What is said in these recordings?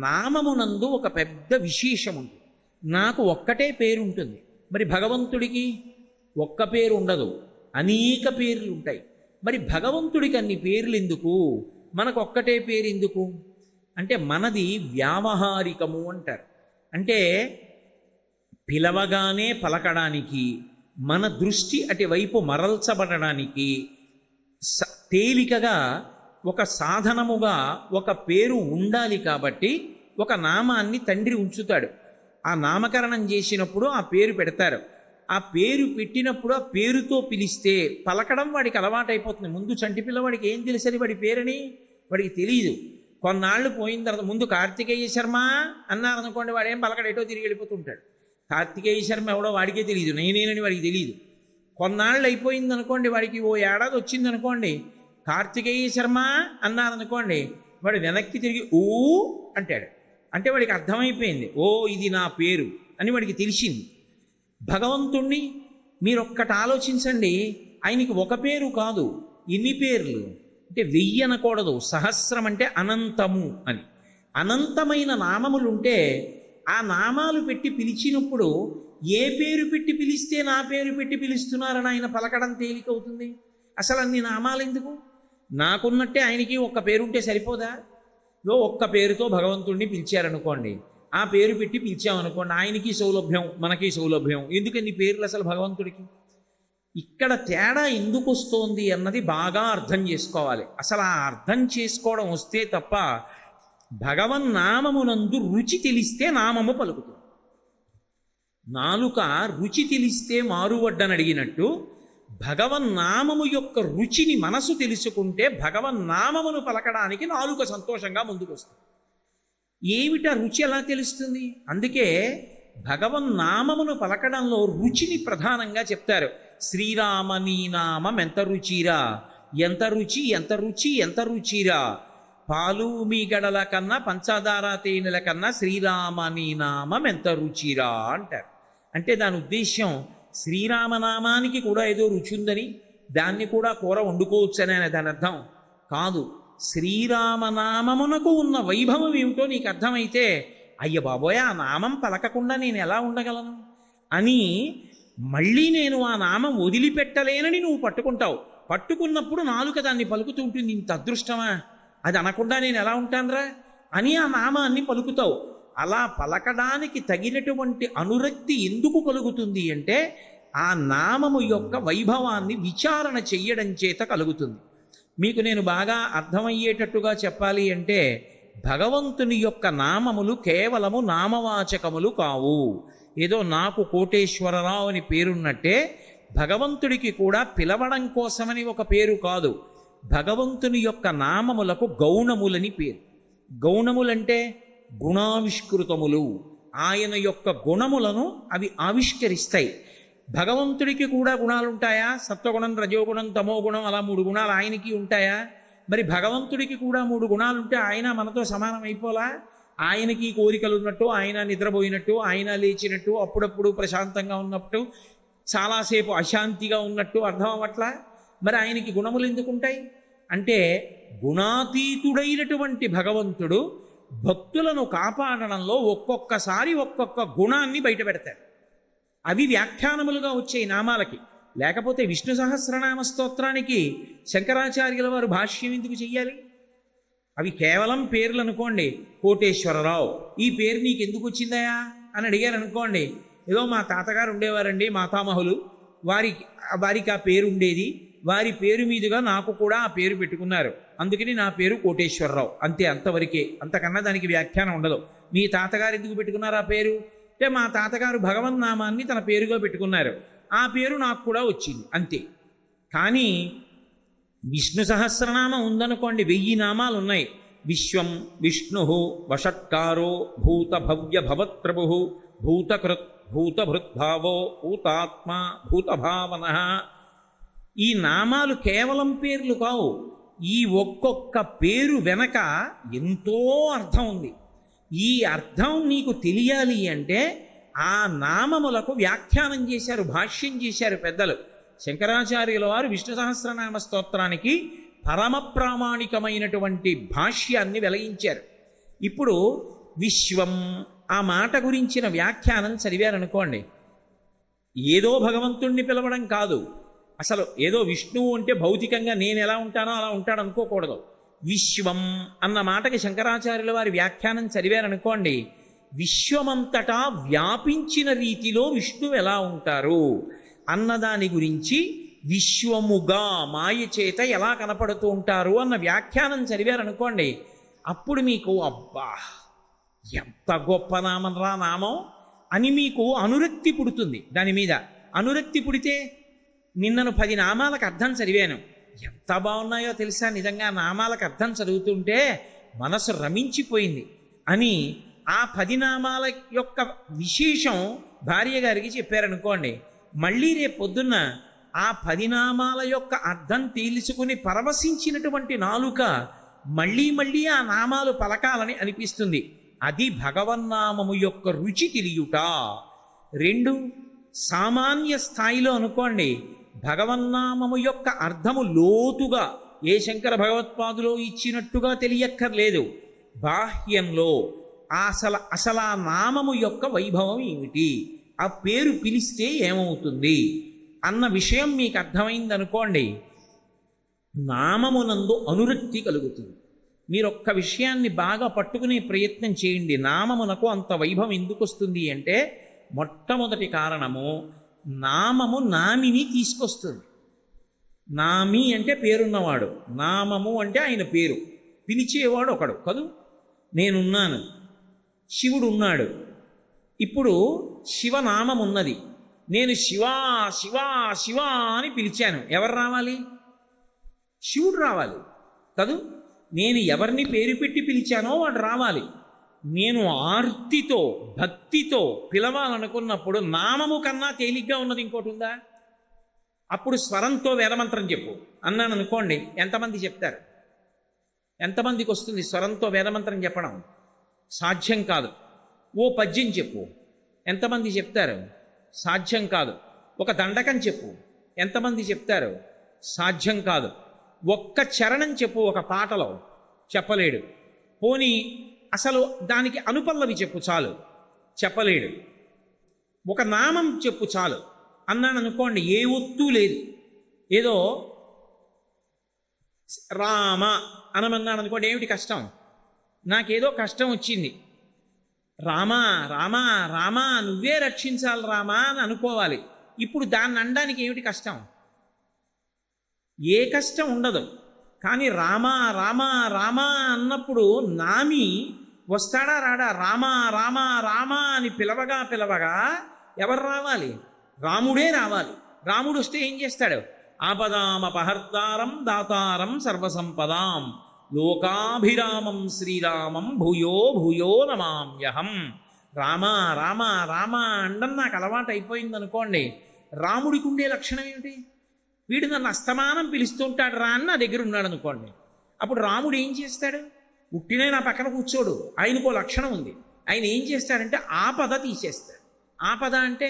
నామమునందు ఒక పెద్ద విశేషం ఉంటుంది. నాకు ఒక్కటే పేరు ఉంటుంది, మరి భగవంతుడికి ఒక్క పేరు ఉండదు, అనేక పేర్లు ఉంటాయి. మరి భగవంతుడికి అన్ని పేర్లు ఎందుకు, మనకు ఒక్కటే పేరు ఎందుకు అంటే మనది వ్యావహారికము అంటారు. అంటే పిలవగానే పలకడానికి, మన దృష్టి అటువైపు మరల్చబడడానికి తేలికగా ఒక సాధనముగా ఒక పేరు ఉండాలి. కాబట్టి ఒక నామాన్ని తండ్రి ఉంచుతాడు. ఆ నామకరణం చేసినప్పుడు ఆ పేరు పెడతారు. ఆ పేరు పెట్టినప్పుడు ఆ పేరుతో పిలిస్తే పలకడం వాడికి అలవాటైపోతుంది. ముందు చంటి పిల్లవాడికి ఏం తెలుసని వాడి పేరని వాడికి తెలియదు. కొన్నాళ్ళు పోయిన తర్వాత ముందు కార్తికేయ శర్మ అన్నారనుకోండి, వాడేం పలకడేటో తిరిగి వెళ్ళిపోతుంటాడు. కార్తికేయ శర్మ ఎవడో వాడికే తెలియదు, నేనేనని వాడికి తెలియదు. కొన్నాళ్ళు అయిపోయింది అనుకోండి, వాడికి ఓ ఏడాది వచ్చింది అనుకోండి, కార్తికేయ శర్మ అన్నారనుకోండి, వాడు వెనక్కి తిరిగి ఊ అంటాడు. అంటే వాడికి అర్థమైపోయింది, ఓ ఇది నా పేరు అని వాడికి తెలిసింది. భగవంతుణ్ణి మీరొక్కటి ఆలోచించండి, ఆయనకి ఒక పేరు కాదు, ఎన్ని పేర్లు అంటే 1000 అనకూడదు, సహస్రం అంటే అనంతము అని. అనంతమైన నామములుంటే ఆ నామాలు పెట్టి పిలిచినప్పుడు ఏ పేరు పెట్టి పిలిస్తే నా పేరు పెట్టి పిలుస్తున్నారని ఆయన పలకడం తేలికవుతుంది. అసలు అన్ని నామాలు ఎందుకు? నాకున్నట్టే ఆయనకి ఒక్క పేరుంటే సరిపోదా? ఒక్క పేరుతో భగవంతుణ్ణి పిలిచారనుకోండి, ఆ పేరు పెట్టి పిలిచామనుకోండి, ఆయనకి సౌలభ్యం, మనకి సౌలభ్యం. ఎందుకని పేర్లు అసలు భగవంతుడికి? ఇక్కడ తేడా ఎందుకు వస్తోంది అన్నది బాగా అర్థం చేసుకోవాలి. అసలు ఆ అర్థం చేసుకోవడం వస్తే తప్ప భగవన్నామమునందు రుచి తెలిస్తే నామము పలుకుతుంది. నాలుక రుచి తెలిస్తే మారువడ్డని అడిగినట్టు భగవన్నామము యొక్క రుచిని మనసు తెలుసుకుంటే భగవన్నామమును పలకడానికి నాలుక సంతోషంగా ముందుకొస్తుంది. ఏమిటా రుచి ఎలా తెలుస్తుంది? అందుకే భగవన్నామమును పలకడంలో రుచిని ప్రధానంగా చెప్తారు. శ్రీరామ నీ నామం ఎంత రుచిరా, ఎంత రుచి ఎంత రుచి ఎంత రుచిరా, పాలు మీ గడల కన్నా పంచదార తేనెల కన్నా శ్రీరామ నీ నామం ఎంత రుచిరా అంటారు. అంటే దాని ఉద్దేశ్యం శ్రీరామనామానికి కూడా ఏదో రుచి ఉందని, దాన్ని కూడా కూర వండుకోవచ్చని అనే దాని అర్థం కాదు. శ్రీరామనామమునకు ఉన్న వైభవం ఏమిటో నీకు అర్థమైతే, అయ్య బాబోయ్ ఆ నామం పలకకుండా నేను ఎలా ఉండగలను అని మళ్ళీ నేను ఆ నామం వదిలిపెట్టలేనని నువ్వు పట్టుకుంటావు. పట్టుకున్నప్పుడు నాలుక దాన్ని పలుకుతూ ఉంటుంది. ఇంత అదృష్టమా, అది అనకుండా నేను ఎలా ఉంటానురా అని ఆ నామాన్ని పలుకుతావు. అలా పలకడానికి తగినటువంటి అనురక్తి ఎందుకు కలుగుతుంది అంటే ఆ నామము యొక్క వైభవాన్ని విచారణ చెయ్యడం చేత కలుగుతుంది. మీకు నేను బాగా అర్థమయ్యేటట్టుగా చెప్పాలి అంటే భగవంతుని యొక్క నామములు కేవలము నామవాచకములు కావు. ఏదో నాకు కోటేశ్వరరావు అని పేరున్నట్టే భగవంతుడికి కూడా పిలవడం కోసమని ఒక పేరు కాదు. భగవంతుని యొక్క నామములకు గౌణములని పేరు. గౌణములంటే గుణావిష్కృతములు, ఆయన యొక్క గుణములను అవి ఆవిష్కరిస్తాయి. భగవంతుడికి కూడా గుణాలుంటాయా? సత్వగుణం, రజోగుణం, తమోగుణం, అలా 3 గుణాలు ఆయనకి ఉంటాయా? మరి భగవంతుడికి కూడా 3 గుణాలుంటే ఆయన మనతో సమానం అయిపోలా? ఆయనకి కోరికలు ఉన్నట్టు, ఆయన నిద్రపోయినట్టు, ఆయన లేచినట్టు, అప్పుడప్పుడు ప్రశాంతంగా ఉన్నట్టు, చాలాసేపు అశాంతిగా ఉన్నట్టు అర్థం అవ్వట్లా? మరి ఆయనకి గుణములు ఎందుకుంటాయి అంటే గుణాతీతుడైనటువంటి భగవంతుడు భక్తులను కాపాడడంలో ఒక్కొక్కసారి ఒక్కొక్క గుణాన్ని బయటపెడతాడు. అవి వ్యాఖ్యానములుగా వచ్చే నామాలకి. లేకపోతే విష్ణు సహస్రనామ స్తోత్రానికి శంకరాచార్యుల వారు భాష్యం ఎందుకు చెయ్యాలి? అవి కేవలం పేర్లు అనుకోండి. కోటేశ్వరరావు ఈ పేరు నీకు ఎందుకు వచ్చిందయా అని అడిగారు అనుకోండి. ఏదో మా తాతగారు ఉండేవారండి, మాతామహులు, వారికి ఆ పేరు ఉండేది, వారి పేరు మీదుగా నాకు కూడా ఆ పేరు పెట్టుకున్నారు, అందుకని నా పేరు కోటేశ్వరరావు, అంతే, అంతవరకే. అంతకన్నా దానికి వ్యాఖ్యానం ఉండదు. మీ తాతగారు ఎందుకు పెట్టుకున్నారు ఆ పేరు అంటే మా తాతగారు భగవన్నామాన్ని తన పేరుగా పెట్టుకున్నారు, ఆ పేరు నాకు కూడా వచ్చింది, అంతే. కానీ విష్ణు సహస్రనామం ఉందనుకోండి, 1000 నామాలు ఉన్నాయి. విశ్వం విష్ణు వషట్కారో భూత భవ్య భవత్ప్రభు భూతకృత్ భూతభృద్భావో భూతాత్మ భూతభావన. ఈ నామాలు కేవలం పేర్లు కావు. ఈ ఒక్కొక్క పేరు వెనక ఎంతో అర్థం ఉంది. ఈ అర్థం నీకు తెలియాలి అంటే ఆ నామములకు వ్యాఖ్యానం చేశారు, భాష్యం చేశారు పెద్దలు. శంకరాచార్యుల వారు విష్ణు సహస్రనామ స్తోత్రానికి పరమ ప్రామాణికమైనటువంటి భాష్యాన్ని వెలగించారు. ఇప్పుడు విశ్వం ఆ మాట గురించిన వ్యాఖ్యానం చదివారనుకోండి, ఏదో భగవంతుణ్ణి పిలవడం కాదు, అసలు ఏదో విష్ణువు అంటే భౌతికంగా నేను ఎలా ఉంటానో అలా ఉంటాడు అనుకోకూడదు. విశ్వం అన్న మాటకి శంకరాచార్యుల వారి వ్యాఖ్యానం చదివారనుకోండి, విశ్వమంతటా వ్యాపించిన రీతిలో విష్ణువు ఎలా ఉంటారు అన్నదాని గురించి, విశ్వముగా మాయ చేత ఎలా కనపడుతూ ఉంటారు అన్న వ్యాఖ్యానం చదివారనుకోండి, అప్పుడు మీకు అబ్బా ఎంత గొప్ప నామం రా నామం అని మీకు అనురక్తి పుడుతుంది. దాని మీద అనురక్తి పుడితే, నిన్నను 10 నామాలకు అర్థం చదివాను, ఎంత బాగున్నాయో తెలుసా, నిజంగా నామాలకు అర్థం చదువుతుంటే మనసు రమించిపోయింది అని ఆ 10 నామాల యొక్క విశేషం భార్య గారికి చెప్పారనుకోండి, మళ్ళీ రేపు పొద్దున్న ఆ 10 నామాల యొక్క అర్థం తెలుసుకుని పరవశించినటువంటి నాలుక మళ్ళీ మళ్ళీ ఆ నామాలు పలకాలని అనిపిస్తుంది. అది భగవన్నామము యొక్క రుచి తెలియుట. 2, సామాన్య స్థాయిలో అనుకోండి, భగవన్నామము యొక్క అర్థము లోతుగా ఏ శంకర భగవత్పాదులో ఇచ్చినట్టుగా తెలియక్కర్లేదు. బాహ్యంలో అసలు ఆ నామము యొక్క వైభవం ఏమిటి, ఆ పేరు పిలిస్తే ఏమవుతుంది అన్న విషయం మీకు అర్థమైందనుకోండి, నామమునందు అనురక్తి కలుగుతుంది. మీరు ఒక్క విషయాన్ని బాగా పట్టుకునే ప్రయత్నం చేయండి. నామమునకు అంత వైభవం ఎందుకు వస్తుంది అంటే, మొట్టమొదటి కారణము, నామము నామిని తీసుకొస్తుంది. నామి అంటే పేరున్నవాడు, నామము అంటే ఆయన పేరు, పిలిచేవాడు ఒకడు కదూ. నేనున్నాను, శివుడు ఉన్నాడు. ఇప్పుడు శివనామం ఉన్నది, నేను శివా శివా శివా అని పిలిచాను, ఎవరు రావాలి? శివుడు రావాలి కదూ. నేను ఎవరిని పేరు పెట్టి పిలిచానో వాడు రావాలి. నేను ఆర్తితో భక్తితో పిలవాలనుకున్నప్పుడు నామము కన్నా తేలిగ్గా ఉన్నది ఇంకోటి ఉందా? అప్పుడు స్వరంతో వేదమంత్రం చెప్పు అన్నాను అనుకోండి, ఎంతమంది చెప్తారు? ఎంతమందికి వస్తుంది స్వరంతో వేదమంత్రం చెప్పడం? సాధ్యం కాదు. ఓ పద్యం చెప్పు, ఎంతమంది చెప్తారు? సాధ్యం కాదు. ఒక దండకం చెప్పు, ఎంతమంది చెప్తారు? సాధ్యం కాదు. ఒక్క చరణం చెప్పు ఒక పాటలో, చెప్పలేడు. పోనీ అసలు దానికి అనుపల్లవి చెప్పు చాలు, చెప్పలేడు. ఒక నామం చెప్పు చాలు అన్నాను అనుకోండి, ఏ ఒత్తు లేదు. ఏదో రామ అనమన్నాడు అనుకోండి, ఏమిటి కష్టం? నాకేదో కష్టం వచ్చింది, రామా రామా రామా నువ్వే రక్షించాలి రామా అని అనుకోవాలి. ఇప్పుడు దాన్ని అనడానికి ఏమిటి కష్టం? ఏ కష్టం ఉండదు. కానీ రామా రామా రామా అన్నప్పుడు నామి వస్తాడా రాడా? రామా రామా రామా అని పిలవగా పిలవగా ఎవరు రావాలి? రాముడే రావాలి. రాముడు వస్తే ఏం చేస్తాడు? ఆపదామపహర్తారం దాతారం సర్వసంపదాం లోకాభిరామం శ్రీరామం భూయో భూయో నమామ్యహం. రామా రామా రామా అండం నాకు అలవాటు అయిపోయింది అనుకోండి. రాముడికి ఉండే లక్షణం ఏమిటి? వీడు నన్ను అస్తమానం పిలుస్తుంటాడు రా అని నా దగ్గర ఉన్నాడు అనుకోండి. అప్పుడు రాముడు ఏం చేస్తాడు? ఉట్టినే నా పక్కన కూర్చోడు, ఆయనకో లక్షణం ఉంది. ఆయన ఏం చేస్తాడంటే ఆపద తీసేస్తాడు. ఆపద అంటే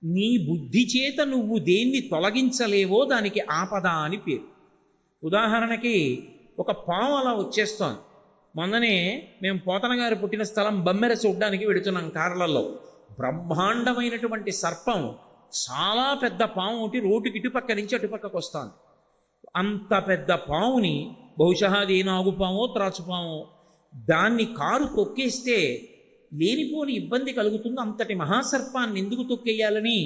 నీ బుద్ధి చేత నువ్వు దేన్ని తొలగించలేవో దానికి ఆపద అని పేరు. ఉదాహరణకి ఒక పాము అలా వచ్చేస్తోంది. మొన్ననే మేము పోతన గారు పుట్టిన స్థలం బమ్మెర చూడ్డానికి వెడుతున్నాం కార్లలో. బ్రహ్మాండమైనటువంటి సర్పం, చాలా పెద్ద పాము ఒకటి రోడ్డుకి ఇటుపక్క నుంచి అటుపక్కకు వస్తుంది. అంత పెద్ద పాముని, బహుశా అది నాగుపామో త్రాచుపామో, దాన్ని కారు తొక్కేస్తే లేనిపోని ఇబ్బంది కలుగుతుంది. అంతటి మహాసర్పాన్ని ఎందుకు తొక్కేయాలని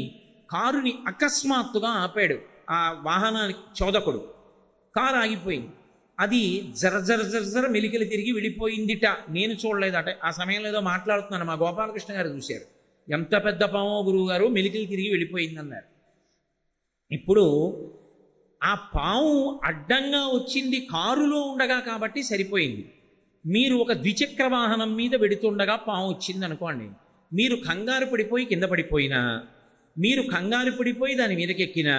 కారుని అకస్మాత్తుగా ఆపాడు ఆ వాహనానికి చోదకుడు. కారు ఆగిపోయింది. అది జర మెలికలు తిరిగి వెళ్ళిపోయిందిట. నేను చూడలేదట. ఆ సమయంలో ఏదో మాట్లాడుతున్నాను, మా గోపాలకృష్ణ గారు చూశారు. ఎంత పెద్ద పామో గురువు గారు, మెలికలు తిరిగి వెళ్ళిపోయిందన్నారు. ఇప్పుడు ఆ పాము అడ్డంగా వచ్చింది కారులో ఉండగా కాబట్టి సరిపోయింది. మీరు ఒక ద్విచక్ర వాహనం మీద వెడుతుండగా పాము వచ్చింది అనుకోండి, మీరు కంగారు పడిపోయి కింద పడిపోయినా, మీరు కంగారు పడిపోయి దాని మీదకి ఎక్కినా,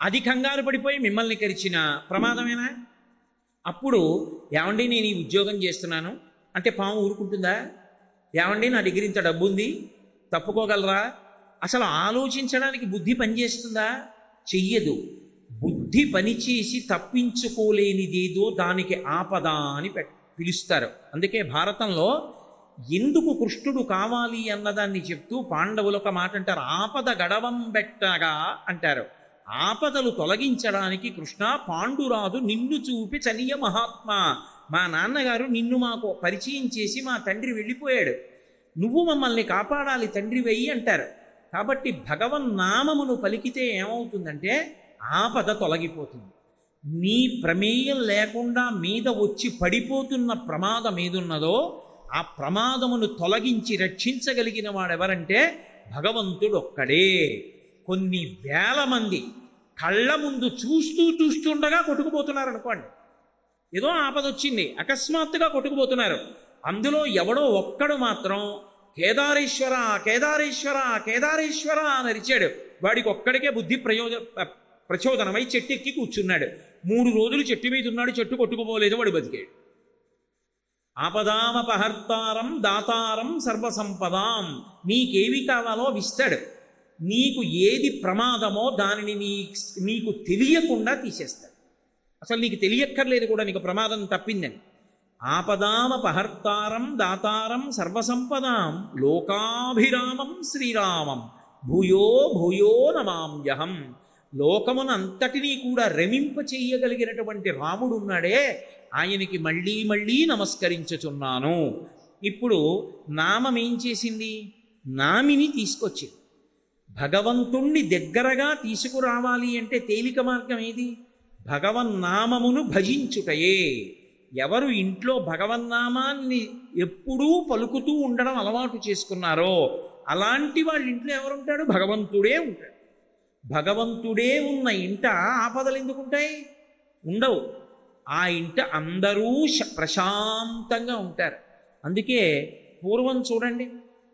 అది కంగారు పడిపోయి మిమ్మల్ని కరిచినా ప్రమాదమేనా? అప్పుడు ఏమండి నేను ఈ ఉద్యోగం చేస్తున్నాను అంటే పాము ఊరుకుంటుందా? ఏమండి నా దగ్గర ఇంత డబ్బు ఉంది, తప్పుకోగలరా? అసలు ఆలోచించడానికి బుద్ధి పనిచేస్తుందా? చెయ్యదు. బుద్ధి పనిచేసి తప్పించుకోలేనిదేదో దానికి ఆపద అని పిలుస్తారు. అందుకే భారతంలో ఎందుకు కృష్ణుడు కావాలి అన్నదాన్ని చెప్తూ పాండవులు ఒక మాట అంటారు, ఆపద గడవం బెట్టగా అంటారు. ఆపదలు తొలగించడానికి కృష్ణ పాండురాదు నిన్ను చూపి చనియ మహాత్మా, మా నాన్నగారు నిన్ను మాకు పరిచయం చేసి మా తండ్రి వెళ్ళిపోయాడు, నువ్వు మమ్మల్ని కాపాడాలి తండ్రి వెయ్యి అంటారు. కాబట్టి భగవన్నామమును పలికితే ఏమవుతుందంటే ఆపద తొలగిపోతుంది. నీ ప్రమేయం లేకుండా మీద వచ్చి పడిపోతున్న ప్రమాదం ఏదున్నదో ఆ ప్రమాదమును తొలగించి రక్షించగలిగిన వాడెవరంటే భగవంతుడు ఒక్కడే. కొన్ని వేల మంది కళ్ళ ముందు చూస్తుండగా కొట్టుకుపోతున్నారు అనుకోండి. ఏదో ఆపద వచ్చింది, అకస్మాత్తుగా కొట్టుకుపోతున్నారు. అందులో ఎవడో ఒక్కడు మాత్రం కేదారేశ్వర కేదారేశ్వర కేదారేశ్వర అని అరిచాడు. వాడికి ఒక్కడికే బుద్ధి ప్రచోదనమై చెట్టు ఎక్కి కూర్చున్నాడు. 3 రోజులు చెట్టు మీద ఉన్నాడు, చెట్టు కొట్టుకుపోలేదు, వాడు బతికాడు. ఆపదామపహర్తారం దాతారం సర్వసంపదాం, నీకేవి కావాలో విస్తాడు. నీకు ఏది ప్రమాదమో దానిని నీకు తెలియకుండా తీసేస్తాడు. అసలు నీకు తెలియక్కర్లేదు కూడా నీకు ప్రమాదం తప్పిందని. ఆపదామపహర్తారం దాతారం సర్వసంపదాం లోకాభిరామం శ్రీరామం భూయో భూయో నమామ్యహం. లోకమునంతటినీ కూడా రమింప చెయ్యగలిగినటువంటి రాముడు ఉన్నాడే, ఆయనకి మళ్ళీ మళ్ళీ నమస్కరించుచున్నాను. ఇప్పుడు నామం ఏం చేసింది? నామిని తీసుకొచ్చింది. భగవంతుణ్ణి దగ్గరగా తీసుకురావాలి అంటే తేలిక మార్గం ఏది? భగవన్నామమును భజించుటయే. ఎవరు ఇంట్లో భగవన్నామాన్ని ఎప్పుడూ పలుకుతూ ఉండడం అలవాటు చేసుకున్నారో అలాంటి వాళ్ళ ఇంట్లో ఎవరుంటాడు? భగవంతుడే ఉంటాడు. భగవంతుడే ఉన్న ఇంట ఆపదలు ఎందుకుంటాయి? ఉండవు. ఆ ఇంట అందరూ ప్రశాంతంగా ఉంటారు. అందుకే పూర్వం చూడండి,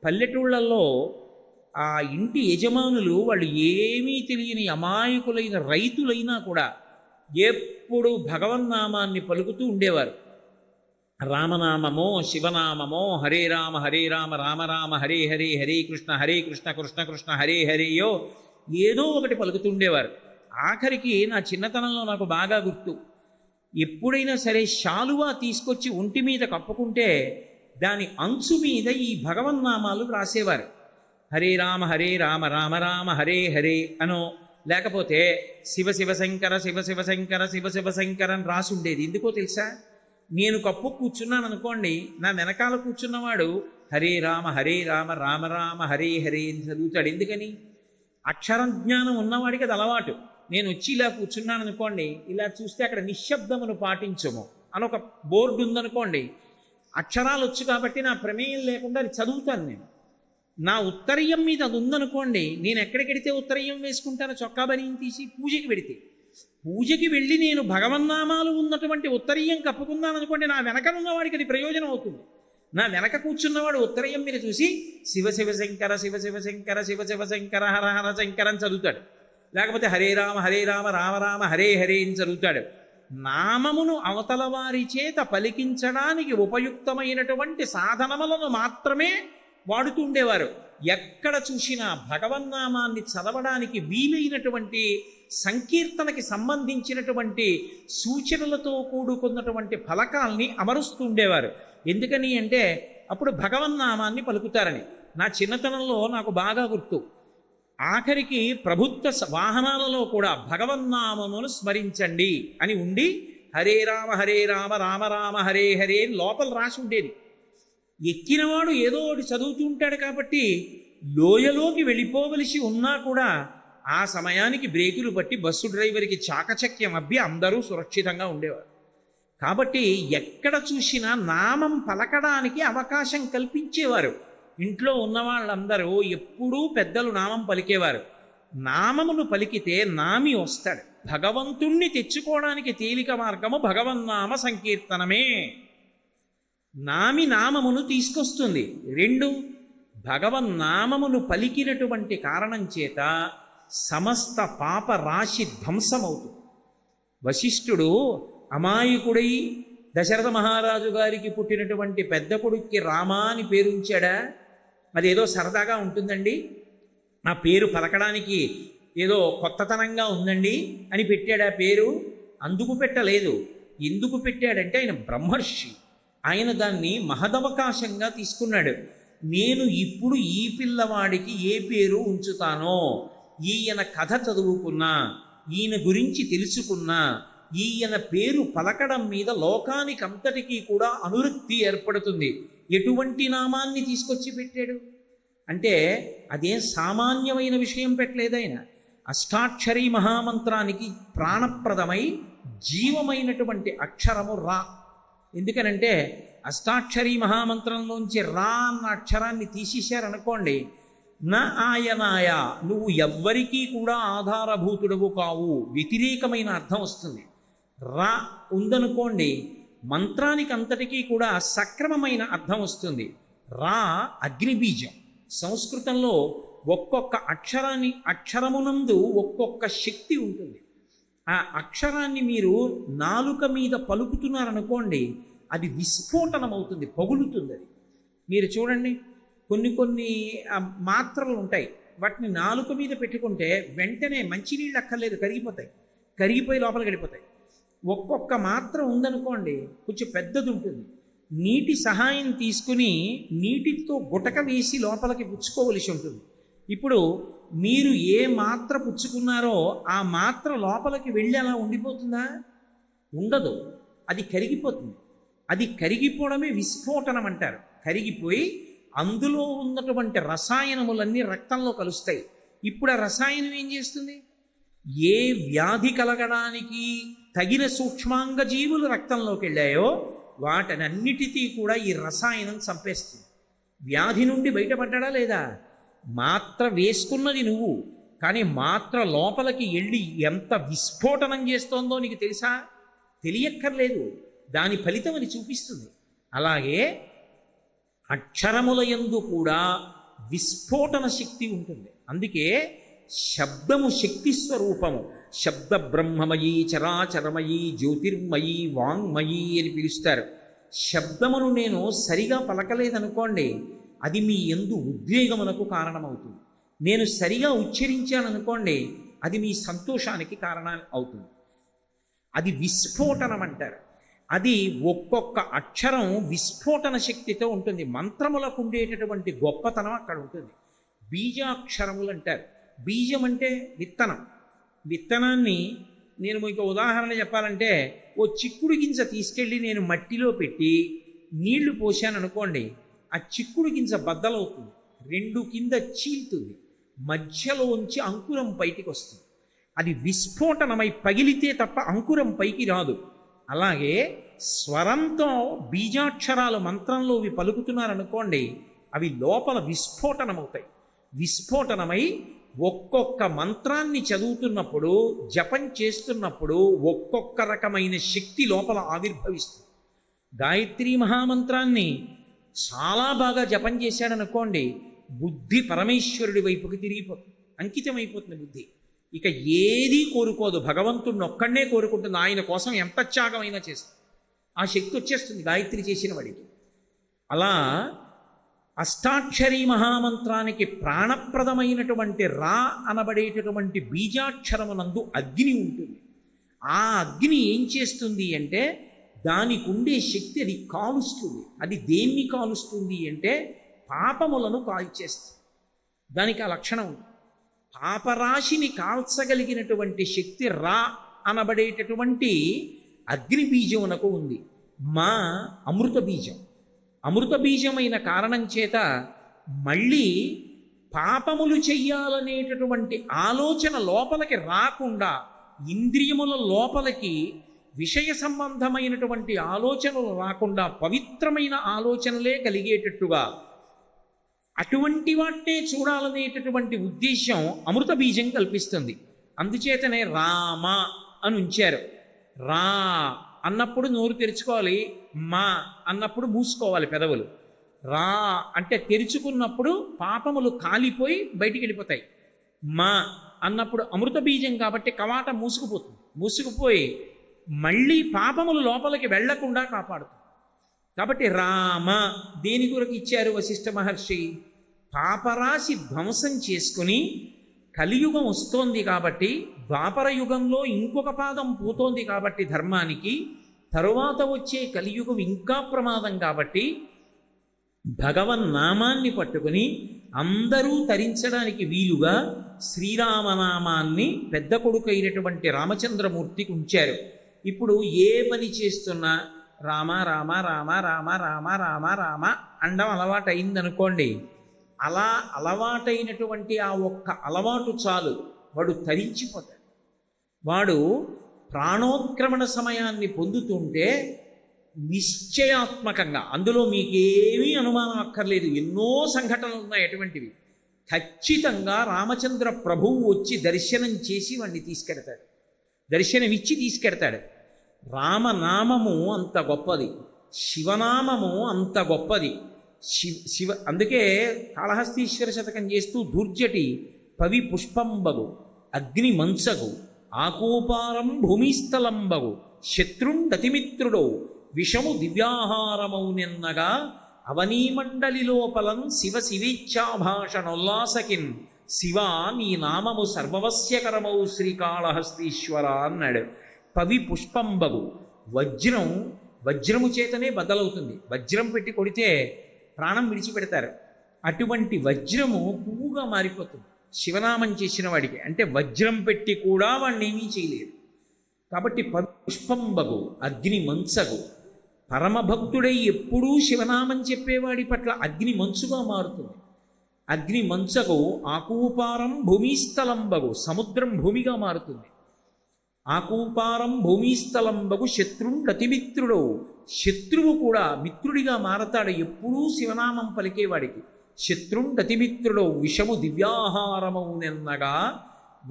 పల్లెటూళ్ళల్లో ఆ ఇంటి యజమానులు వాళ్ళు ఏమీ తెలియని అమాయకులైన రైతులైనా కూడా ఎప్పుడు భగవన్నామాన్ని పలుకుతూ ఉండేవారు. రామనామమో శివనామమో హరే రామ రామ రామ హరే హరే హరే కృష్ణ కృష్ణ కృష్ణ హరే హరేయో ఏదో ఒకటి పలుకుతుండేవారు. ఆఖరికి నా చిన్నతనంలో నాకు బాగా గుర్తు, ఎప్పుడైనా సరే శాలువా తీసుకొచ్చి ఒంటి మీద కప్పుకుంటే దాని అంచు మీద ఈ భగవన్నామాలు రాసేవారు. హరే రామ రామ రామ హరే హరే అనో, లేకపోతే శివ శివ శంకర శివ శివ శంకర శివ శివ శంకర అని రాసి ఉండేది. ఎందుకో తెలుసా? నేను కప్పు కూర్చున్నాను అనుకోండి, నా వెనకాల కూర్చున్నవాడు హరే రామ రామ రామ హరే హరే అని చదువుతాడు. ఎందుకని? అక్షరం జ్ఞానం ఉన్నవాడికి అది అలవాటు. నేను వచ్చి ఇలా కూర్చున్నాను అనుకోండి, ఇలా చూస్తే అక్కడ నిశ్శబ్దమును పాటించము అని ఒక బోర్డు ఉందనుకోండి, అక్షరాలు వచ్చు కాబట్టి నా ప్రమేయం లేకుండా అది చదువుతాను. నేను నా ఉత్తరీయం మీద అది ఉందనుకోండి, నేను ఎక్కడికెడితే ఉత్తరీయం వేసుకుంటానో చొక్కా బనీని తీసి పూజకి వెళ్ళి నేను భగవన్నామాలు ఉన్నటువంటి ఉత్తరీయం కప్పుకున్నాను అనుకోండి, నా వెనకనున్నవాడికి అది ప్రయోజనం అవుతుంది. నా వెనక కూర్చున్నవాడు ఉత్తరీయం మీద చూసి శివ శివ శంకర శివ శివ శంకర శివ శివ శంకర హర హర శంకర అని చదువుతాడు. లేకపోతే హరే రామ రామ రామ హరే హరే అని చదువుతాడు. నామమును అవతల వారి చేత పలికించడానికి ఉపయుక్తమైనటువంటి సాధనములను మాత్రమే వాడుతూ ఉండేవారు. ఎక్కడ చూసినా భగవన్నామాన్ని చదవడానికి వీలైనటువంటి సంకీర్తనకి సంబంధించినటువంటి సూచనలతో కూడుకున్నటువంటి ఫలకాల్ని అమరుస్తూ ఉండేవారు. ఎందుకని అంటే అప్పుడు భగవన్నామాన్ని పలుకుతారని. నా చిన్నతనంలో నాకు బాగా గుర్తు, ఆఖరికి ప్రభుత్వ వాహనాలలో కూడా భగవన్నామమును స్మరించండి అని ఉండి హరే రామ రామ రామ హరే హరే అని లోపల రాసి ఉండేది. ఎక్కినవాడు ఏదో ఒకటి చదువుతూ ఉంటాడు కాబట్టి లోయలోకి వెళ్ళిపోవలసి ఉన్నా కూడా ఆ సమయానికి బ్రేకులు పట్టి బస్సు డ్రైవర్కి చాకచక్యం అబ్బి అందరూ సురక్షితంగా ఉండేవారు. కాబట్టి ఎక్కడ చూసినా నామం పలకడానికి అవకాశం కల్పించేవారు. ఇంట్లో ఉన్న వాళ్ళందరూ ఎప్పుడూ పెద్దలు నామం పలికేవారు. నామమును పలికితే నామి వస్తాడు. భగవంతుణ్ణి తెచ్చుకోవడానికి తేలిక మార్గము భగవన్నామ సంకీర్తనమే. నామమును తీసుకొస్తుంది. 2, భగవన్నామమును పలికినటువంటి కారణం చేత సమస్త పాప రాశి ధ్వంసమవుతుంది. వశిష్ఠుడు అమాయకుడై దశరథ మహారాజు గారికి పుట్టినటువంటి పెద్ద కొడుక్కి రామ అని పేరుంచాడా? అదేదో సరదాగా ఉంటుందండి, ఆ పేరు పలకడానికి ఏదో కొత్తతనంగా ఉందండి అని పెట్టాడా పేరు? అందుకు పెట్టలేదు. ఎందుకు పెట్టాడంటే ఆయన బ్రహ్మర్షి. ఆయన దాన్ని మహదవకాశంగా తీసుకున్నాడు. నేను ఇప్పుడు ఈ పిల్లవాడికి ఏ పేరు ఉంచుతానో, ఈయన కథ చదువుకున్నా, ఈయన గురించి తెలుసుకున్నా, ఈయన పేరు పలకడం మీద లోకానికంతటికీ కూడా అనురక్తి ఏర్పడుతుంది. ఎటువంటి నామాన్ని తీసుకొచ్చి పెట్టాడు అంటే అదేం సామాన్యమైన విషయం పెట్టలేదు ఆయన. అష్టాక్షరీ మహామంత్రానికి ప్రాణప్రదమై జీవమైనటువంటి అక్షరము రా. ఎందుకనంటే అష్టాక్షరీ మహామంత్రంలోంచి రా అన్న అక్షరాన్ని తీసేశారనుకోండి, నా ఆయనాయ, నువ్వు ఎవ్వరికీ కూడా ఆధారభూతుడవు కావు, వ్యతిరేకమైన అర్థం వస్తుంది. రా ఉందనుకోండి, మంత్రానికి అంతటికీ కూడా సక్రమమైన అర్థం వస్తుంది. రా అగ్నిబీజం. సంస్కృతంలో ఒక్కొక్క అక్షరమునందు ఒక్కొక్క శక్తి ఉంటుంది. ఆ అక్షరాన్ని మీరు నాలుక మీద పలుకుతున్నారనుకోండి, అది విస్ఫోటనం అవుతుంది, పగులుతుంది. అది మీరు చూడండి, కొన్ని మాత్రలు ఉంటాయి, వాటిని నాలుక మీద పెట్టుకుంటే వెంటనే మంచినీళ్ళు అక్కర్లేదు, కరిగిపోయి లోపలికి వెళ్ళిపోతాయి. ఒక్కొక్క మాత్ర ఉందనుకోండి, కొంచెం పెద్దది ఉంటుంది, నీటి సహాయం తీసుకుని నీటితో గుటక వేసి లోపలికి పుచ్చుకోవలసి ఉంటుంది. ఇప్పుడు మీరు ఏ మాత్ర పుచ్చుకున్నారో ఆ మాత్ర లోపలికి వెళ్ళి అలా ఉండిపోతుందా? ఉండదు, అది కరిగిపోతుంది. అది కరిగిపోవడమే విస్ఫోటనం అంటారు. కరిగిపోయి అందులో ఉన్నటువంటి రసాయనములన్నీ రక్తంలో కలుస్తాయి. ఇప్పుడు ఆ రసాయనం ఏం చేస్తుంది? ఏ వ్యాధి కలగడానికి తగిన సూక్ష్మాంగ జీవులు రక్తంలోకి వెళ్ళాయో వాటనన్నిటికీ కూడా ఈ రసాయనం చంపేస్తుంది. వ్యాధి నుండి బయటపడ్డా లేదా? మాత్ర వేసుకున్నది నువ్వు, కానీ మాత్ర లోపలికి వెళ్ళి ఎంత విస్ఫోటనం చేస్తోందో నీకు తెలుసా? తెలియక్కర్లేదు, దాని ఫలితం అది చూపిస్తుంది. అలాగే అక్షరములయందు కూడా విస్ఫోటన శక్తి ఉంటుంది. అందుకే శబ్దము శక్తి స్వరూపము. శబ్ద బ్రహ్మమయీ చరాచరమయీ జ్యోతిర్మయీ వాంగ్మయీ అని పిలుస్తారు. శబ్దమును నేను సరిగా పలకలేదనుకోండి, అది మీ యందు ఉద్వేగమునకు కారణమవుతుంది. నేను సరిగా ఉచ్చరించాననుకోండి, అది మీ సంతోషానికి కారణం అవుతుంది. అది విస్ఫోటనం అంటారు. అది ఒక్కొక్క అక్షరం విస్ఫోటన శక్తితో ఉంటుంది. మంత్రములకు ఉండేటటువంటి గొప్పతనం అక్కడ ఉంటుంది. బీజాక్షరములు అంటారు. బీజం అంటే విత్తనం. విత్తనాన్ని నేను మీకు ఉదాహరణ చెప్పాలంటే, ఓ చిక్కుడు గింజ తీసుకెళ్ళి నేను మట్టిలో పెట్టి నీళ్లు పోసాను అనుకోండి, ఆ చిక్కుడు గింజ బద్దలవుతుంది, రెండు కింద చీలుతుంది, మధ్యలోంచి అంకురం బయటికి వస్తుంది. అది విస్ఫోటనమై పగిలితే తప్ప అంకురం పైకి రాదు. అలాగే స్వరంతో బీజాక్షరాలు మంత్రంలో అవి పలుకుతున్నారనుకోండి, అవి లోపల విస్ఫోటనమవుతాయి. విస్ఫోటనమై ఒక్కొక్క మంత్రాన్ని చదువుతున్నప్పుడు, జపం చేస్తున్నప్పుడు ఒక్కొక్క రకమైన శక్తి లోపల ఆవిర్భవిస్తుంది. గాయత్రీ మహామంత్రాన్ని చాలా బాగా జపం చేశాడనుకోండి, బుద్ధి పరమేశ్వరుడి వైపుకి తిరిగిపోతుంది, అంకితమైపోతుంది బుద్ధి. ఇక ఏదీ కోరుకోదు, భగవంతుడిని ఒక్కడనే కోరుకుంటుంది. ఆయన కోసం ఎంత త్యాగమైనా చేస్తుంది. ఆ శక్తి వచ్చేస్తుంది గాయత్రి చేసిన వాడికి. అలా అష్టాక్షరీ మహామంత్రానికి ప్రాణప్రదమైనటువంటి రా అనబడేటటువంటి బీజాక్షరమునందు అగ్ని ఉంటుంది. ఆ అగ్ని ఏం చేస్తుంది అంటే, దానికి ఉండే శక్తి అది కాలుస్తుంది. అది దేన్ని కాలుస్తుంది అంటే పాపములను కాల్చేస్తుంది. దానికి ఆ లక్షణం ఉంది. పాపరాశిని కాల్చగలిగినటువంటి శక్తి రా అనబడేటటువంటి అగ్ని బీజమునకు ఉంది. మా అమృత బీజం. అమృత బీజమైన కారణం చేత మళ్ళీ పాపములు చెయ్యాలనేటటువంటి ఆలోచన లోపలికి రాకుండా, ఇంద్రియముల లోపలికి విషయ సంబంధమైనటువంటి ఆలోచనలు రాకుండా పవిత్రమైన ఆలోచనలే కలిగేటట్టుగా, అటువంటి వాటినే చూడాలనేటటువంటి ఉద్దేశం అమృత బీజం కల్పిస్తుంది. అందుచేతనే రామ అని ఉంచారు. రా అన్నప్పుడు నోరు తెరుచుకోవాలి, మా అన్నప్పుడు మూసుకోవాలి పెదవులు. రా అంటే తెరుచుకున్నప్పుడు పాపములు కాలిపోయి బయటికి వెళ్ళిపోతాయి. మా అన్నప్పుడు అమృత బీజం కాబట్టి కవాటం మూసుకుపోతుంది. మూసుకుపోయి మళ్ళీ పాపములు లోపలికి వెళ్లకుండా కాపాడుతుంది. కాబట్టి రామ దేని కొరకు ఇచ్చారు వశిష్ఠ మహర్షి? పాపరాశి ధ్వంసం చేసుకుని కలియుగం వస్తోంది కాబట్టి, ద్వాపర యుగంలో ఇంకొక పాదం పోతోంది కాబట్టి ధర్మానికి, తరువాత వచ్చే కలియుగం ఇంకా ప్రమాదం కాబట్టి భగవన్నామాన్ని పట్టుకుని అందరూ తరించడానికి వీలుగా శ్రీరామనామాన్ని పెద్ద కొడుకైనటువంటి రామచంద్రమూర్తికి ఉంచారు. ఇప్పుడు ఏ పని చేస్తున్నా రామ రామ రామ రామ రామ రామ రామ అండం అలవాటైందనుకోండి, అలా అలవాటైనటువంటి ఆ ఒక్క అలవాటు చాలు, వాడు తరించిపోతాడు. వాడు ప్రాణోత్క్రమణ సమయాన్ని పొందుతుంటే నిశ్చయాత్మకంగా, అందులో మీకేమీ అనుమానం అక్కర్లేదు, ఎన్నో సంఘటనలు ఉన్నాయి అటువంటివి, ఖచ్చితంగా రామచంద్ర ప్రభువు వచ్చి దర్శనం చేసి వాడిని తీసుకెడతాడు, దర్శనమిచ్చి తీసుకెడతాడు. రామనామము అంత గొప్పది, శివనామము అంత గొప్పది. అందుకే కాళహస్తీశ్వర శతకం చేస్తూ దూర్జటి పవి పుష్పంబగు అగ్ని మంచగు ఆకోపారం భూమిస్థలంబగు శత్రుండతిమిత్రుడౌ విషము దివ్యాహారమౌ నిన్నగా అవనీమండలి లోపలం శివ శివేచ్ఛాభాషణోల్లాసకిన్ శివ నీ నామము సర్వవస్యకరమౌ శ్రీకాళహస్తీశ్వర అన్నాడు. పవి పుష్పంబగు, వజ్రము చేతనే బద్దలవుతుంది, వజ్రం పెట్టి కొడితే ప్రాణం విడిచిపెడతారు, అటువంటి వజ్రము పువ్వుగా మారిపోతుంది శివనామం చేసిన వాడికి. అంటే వజ్రం పెట్టి కూడా వాడిని ఏమీ చేయలేదు. కాబట్టి పుష్పంబగు అగ్ని మంచగు, పరమభక్తుడై ఎప్పుడూ శివనామం చెప్పేవాడి పట్ల అగ్ని మంచుగా మారుతుంది. అగ్ని మంచగు ఆకూపారం భూమిస్థలంబగు, సముద్రం భూమిగా మారుతుంది. ఆకూపారం భూమిస్థలంబగు శత్రుండతిమిత్రుడు, శత్రువు కూడా మిత్రుడిగా మారతాడు ఎప్పుడూ శివనామం పలికేవాడికి. శత్రుండతిమిత్రుడు విషము దివ్యాహారమౌ నిన్నగా,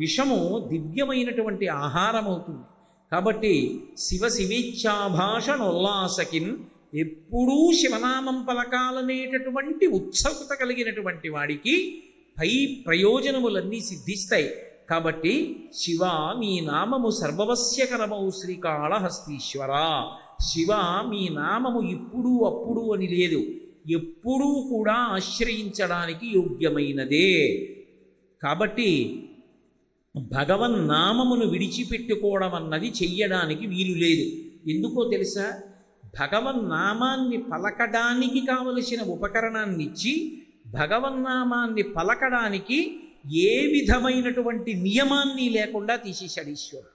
విషము దివ్యమైనటువంటి ఆహారం అవుతుంది. కాబట్టి శివ శివేచ్ఛాభాషణోల్లాసకిన్, ఎప్పుడూ శివనామం పలకాలనేటటువంటి ఉత్సుకత కలిగినటువంటి వాడికి పై ప్రయోజనములన్నీ సిద్ధిస్తాయి. కాబట్టి శివ మీ నామము సర్వవస్యకరమౌ శ్రీకాళహస్తీశ్వర, శివ మీ నామము ఇప్పుడు అప్పుడు అని లేదు, ఎప్పుడూ కూడా ఆశ్రయించడానికి యోగ్యమైనదే. కాబట్టి భగవన్నామమును విడిచిపెట్టుకోవడం అన్నది చెయ్యడానికి వీలు లేదు. ఎందుకో తెలుసా? భగవన్నామాన్ని పలకడానికి కావలసిన ఉపకరణాన్ని ఇచ్చి భగవన్నామాన్ని పలకడానికి ఏ విధమైనటువంటి నియమాన్ని లేకుండా తీసేశాడు ఈశ్వరుడు.